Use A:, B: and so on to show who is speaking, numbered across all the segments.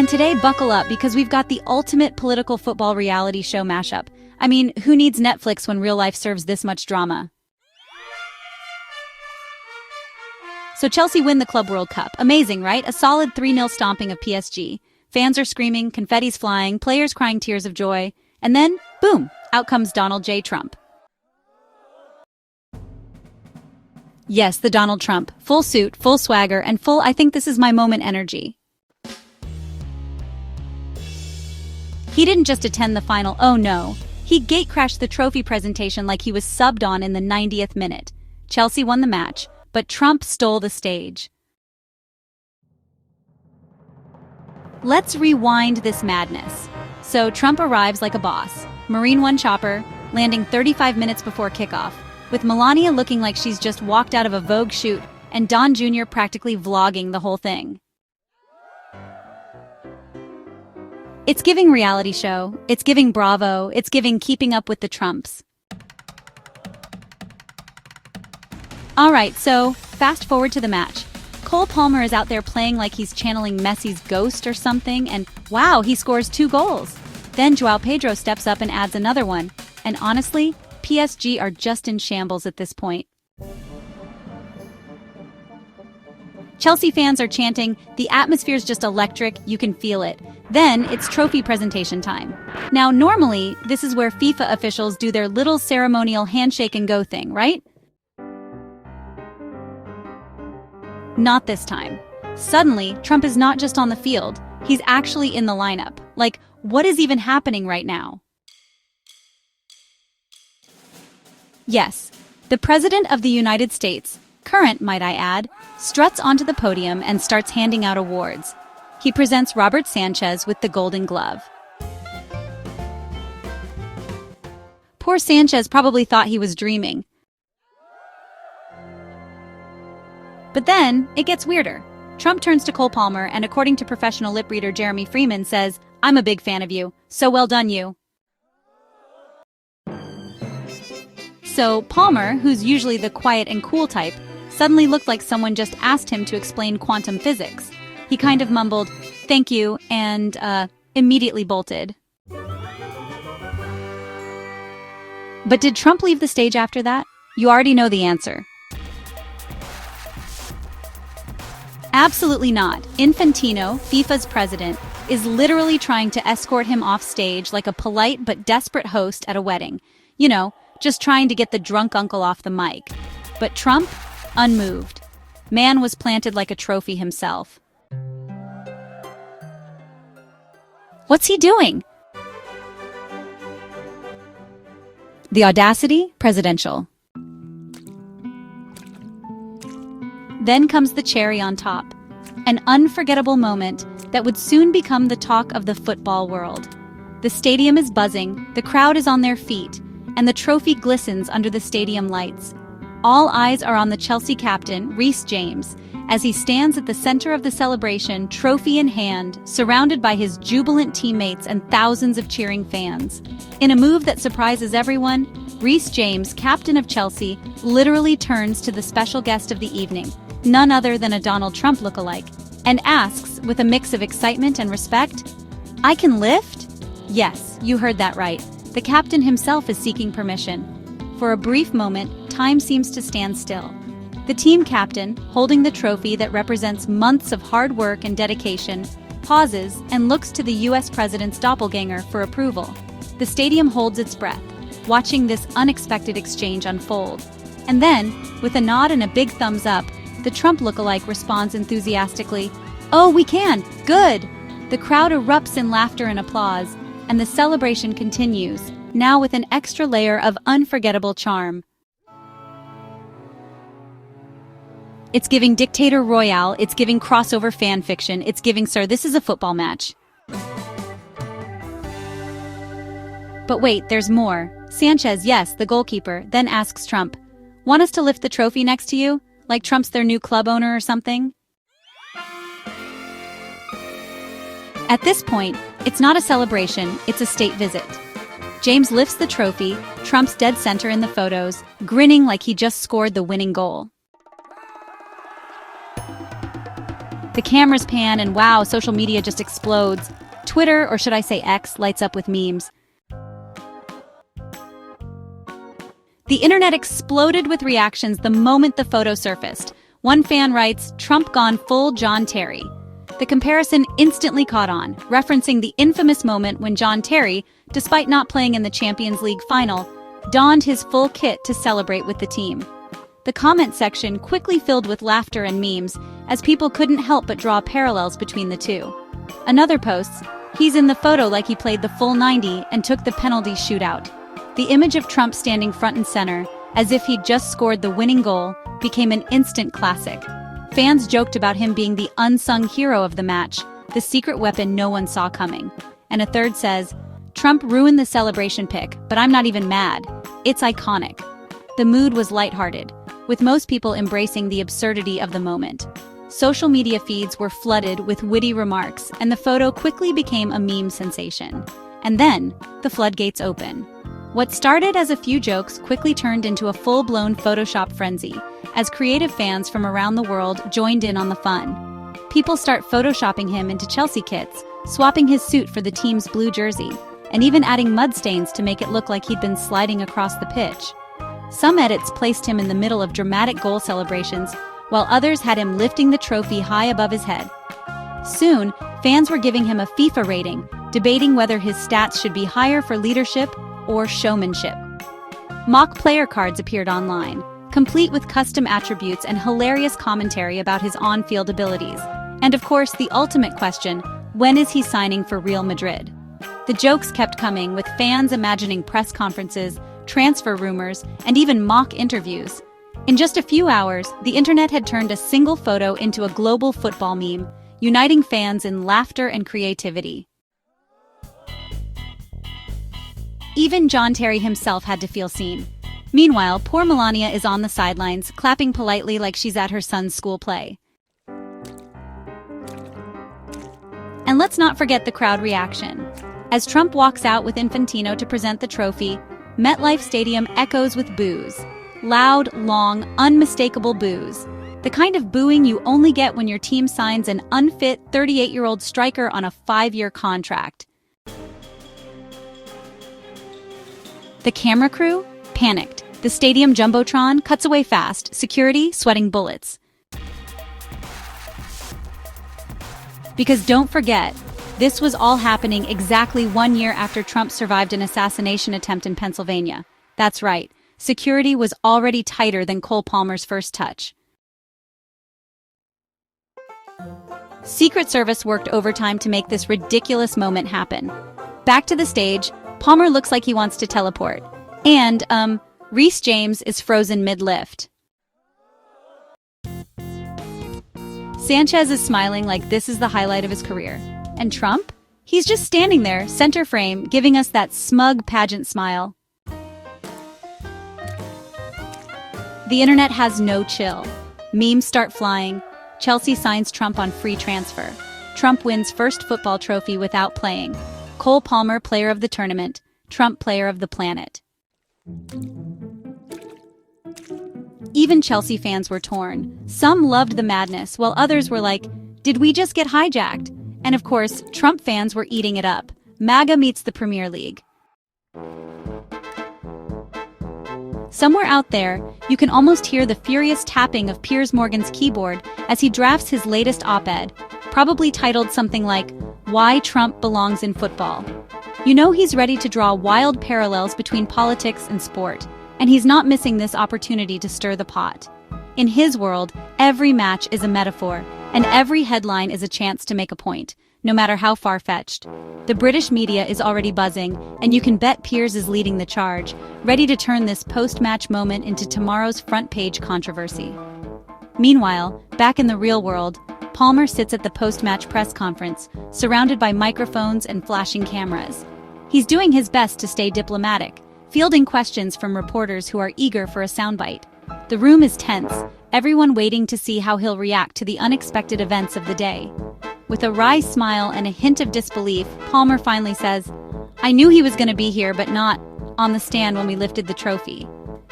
A: And today, buckle up because we've got the ultimate political football reality show mashup. I mean, who needs Netflix when real life serves this much drama? So Chelsea win the Club World Cup. Amazing, right? A solid 3-0 stomping of PSG. Fans are screaming, confetti's flying, players crying tears of joy. And then, boom, out comes Donald J. Trump. Yes, the Donald Trump. Full suit, full swagger, and full I think this is my moment energy. He didn't just attend the final, oh no. He gatecrashed the trophy presentation like he was subbed on in the 90th minute. Chelsea won the match, but Trump stole the stage. Let's rewind this madness. So Trump arrives like a boss. Marine One chopper, landing 35 minutes before kickoff, with Melania looking like she's just walked out of a Vogue shoot and Don Jr. practically vlogging the whole thing. It's giving reality show, it's giving Bravo, it's giving Keeping Up with the Trumps. Alright, so fast forward to the match. Cole Palmer is out there playing like he's channeling Messi's ghost or something, and wow, he scores 2 goals. Then João Pedro steps up and adds another one. And honestly, PSG are just in shambles at this point. Chelsea fans are chanting, the atmosphere's just electric, you can feel it. Then it's trophy presentation time. Now normally, this is where FIFA officials do their little ceremonial handshake and go thing, right? Not this time. Suddenly, Trump is not just on the field, he's actually in the lineup. Like, what is even happening right now? Yes, the President of the United States, current might I add, struts onto the podium and starts handing out awards. He presents Robert Sanchez with the Golden Glove. Poor Sanchez probably thought he was dreaming. But then, it gets weirder. Trump turns to Cole Palmer and, according to professional lip reader Jeremy Freeman, says, "I'm a big fan of you. So well done, you." So Palmer, who's usually the quiet and cool type, suddenly looked like someone just asked him to explain quantum physics. He kind of mumbled, "Thank you," and, immediately bolted. But did Trump leave the stage after that? You already know the answer. Absolutely not. Infantino, FIFA's president, is literally trying to escort him off stage like a polite but desperate host at a wedding. You know, just trying to get the drunk uncle off the mic. But Trump, unmoved. Man was planted like a trophy himself. What's he doing? The audacity, presidential. Then comes the cherry on top, an unforgettable moment that would soon become the talk of the football world. The stadium is buzzing, the crowd is on their feet, and the trophy glistens under the stadium lights. All eyes are on the Chelsea captain, Reece James, as he stands at the center of the celebration, trophy in hand, surrounded by his jubilant teammates and thousands of cheering fans. In a move that surprises everyone, Reece James, captain of Chelsea, literally turns to the special guest of the evening, none other than a Donald Trump lookalike, and asks, with a mix of excitement and respect, "I can lift?" Yes, you heard that right. The captain himself is seeking permission. For a brief moment, time seems to stand still. The team captain, holding the trophy that represents months of hard work and dedication, pauses and looks to the US president's doppelganger for approval. The stadium holds its breath, watching this unexpected exchange unfold. And then, with a nod and a big thumbs up, the Trump lookalike responds enthusiastically, "Oh, we can! Good!" The crowd erupts in laughter and applause, and the celebration continues, now with an extra layer of unforgettable charm. It's giving Dictator Royale, it's giving crossover fan fiction, it's giving, sir, this is a football match. But wait, there's more. Sanchez, yes, the goalkeeper, then asks Trump, "Want us to lift the trophy next to you? Like Trump's their new club owner or something?" At this point, it's not a celebration, it's a state visit. James lifts the trophy, Trump's dead center in the photos, grinning like he just scored the winning goal. The cameras pan and wow, social media just explodes. Twitter, or should I say X, lights up with memes. The internet exploded with reactions the moment the photo surfaced. One fan writes, "Trump gone full John Terry." The comparison instantly caught on, referencing the infamous moment when John Terry, despite not playing in the Champions League final, donned his full kit to celebrate with the team. The comment section quickly filled with laughter and memes, as people couldn't help but draw parallels between the two. Another posts, "He's in the photo like he played the full 90 and took the penalty shootout." The image of Trump standing front and center, as if he'd just scored the winning goal, became an instant classic. Fans joked about him being the unsung hero of the match, the secret weapon no one saw coming. And a third says, "Trump ruined the celebration pic, but I'm not even mad. It's iconic." The mood was lighthearted, with most people embracing the absurdity of the moment. Social media feeds were flooded with witty remarks, and the photo quickly became a meme sensation. And then, the floodgates open. What started as a few jokes quickly turned into a full-blown Photoshop frenzy, as creative fans from around the world joined in on the fun. People start Photoshopping him into Chelsea kits, swapping his suit for the team's blue jersey, and even adding mud stains to make it look like he'd been sliding across the pitch. Some edits placed him in the middle of dramatic goal celebrations, while others had him lifting the trophy high above his head. Soon, fans were giving him a FIFA rating, debating whether his stats should be higher for leadership or showmanship. Mock player cards appeared online, complete with custom attributes and hilarious commentary about his on-field abilities. And of course, the ultimate question, when is he signing for Real Madrid? The jokes kept coming, with fans imagining press conferences, transfer rumors, and even mock interviews. In just a few hours, the internet had turned a single photo into a global football meme, uniting fans in laughter and creativity. Even John Terry himself had to feel seen. Meanwhile, poor Melania is on the sidelines, clapping politely like she's at her son's school play. And let's not forget the crowd reaction. As Trump walks out with Infantino to present the trophy, MetLife Stadium echoes with boos. Loud, long, unmistakable boos. The kind of booing you only get when your team signs an unfit 38-year-old striker on a 5-year contract. The camera crew panicked. The stadium jumbotron cuts away fast, security sweating bullets. Because don't forget, this was all happening exactly 1 year after Trump survived an assassination attempt in Pennsylvania. That's right, security was already tighter than Cole Palmer's first touch. Secret Service worked overtime to make this ridiculous moment happen. Back to the stage, Palmer looks like he wants to teleport. And, Reece James is frozen mid-lift. Sanchez is smiling like this is the highlight of his career. And Trump? He's just standing there, center frame, giving us that smug pageant smile. The internet has no chill. Memes start flying. Chelsea signs Trump on free transfer. Trump wins first football trophy without playing. Cole Palmer, player of the tournament. Trump, player of the planet. Even Chelsea fans were torn. Some loved the madness, while others were like, did we just get hijacked? And of course, Trump fans were eating it up. MAGA meets the Premier League. Somewhere out there, you can almost hear the furious tapping of Piers Morgan's keyboard as he drafts his latest op-ed, probably titled something like, "Why Trump Belongs in Football." You know he's ready to draw wild parallels between politics and sport, and he's not missing this opportunity to stir the pot. In his world, every match is a metaphor, and every headline is a chance to make a point, no matter how far-fetched. The British media is already buzzing, and you can bet Piers is leading the charge, ready to turn this post-match moment into tomorrow's front-page controversy. Meanwhile, back in the real world, Palmer sits at the post-match press conference, surrounded by microphones and flashing cameras. He's doing his best to stay diplomatic, fielding questions from reporters who are eager for a soundbite. The room is tense, everyone waiting to see how he'll react to the unexpected events of the day. With a wry smile and a hint of disbelief, Palmer finally says, "I knew he was going to be here, but not on the stand when we lifted the trophy."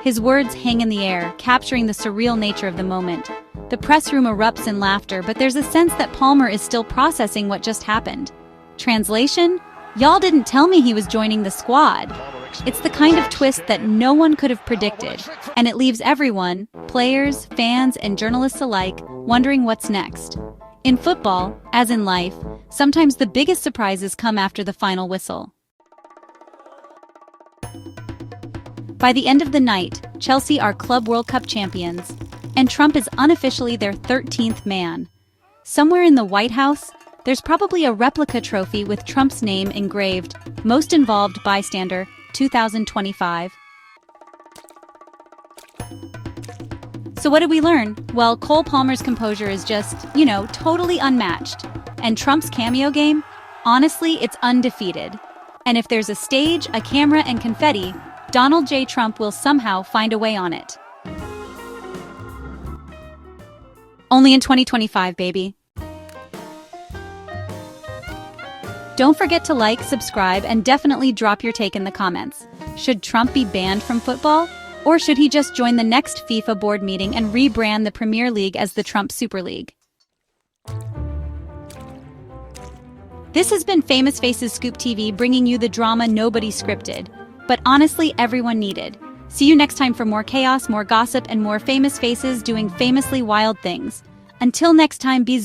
A: His words hang in the air, capturing the surreal nature of the moment. The press room erupts in laughter, but there's a sense that Palmer is still processing what just happened. Translation? Y'all didn't tell me he was joining the squad. It's the kind of twist that no one could have predicted, and it leaves everyone, players, fans, and journalists alike, wondering what's next. In football, as in life, sometimes the biggest surprises come after the final whistle. By the end of the night, Chelsea are Club World Cup champions, and Trump is unofficially their 13th man. Somewhere in the White House, there's probably a replica trophy with Trump's name engraved, "Most Involved Bystander, 2025. So what did we learn? Well, Cole Palmer's composure is just, totally unmatched. And Trump's cameo game? Honestly, it's undefeated. And if there's a stage, a camera, and confetti, Donald J. Trump will somehow find a way on it. Only in 2025, baby. Don't forget to like, subscribe, and definitely drop your take in the comments. Should Trump be banned from football? Or should he just join the next FIFA board meeting and rebrand the Premier League as the Trump Super League? This has been Famous Faces Scoop TV, bringing you the drama nobody scripted, but honestly everyone needed. See you next time for more chaos, more gossip, and more famous faces doing famously wild things. Until next time, be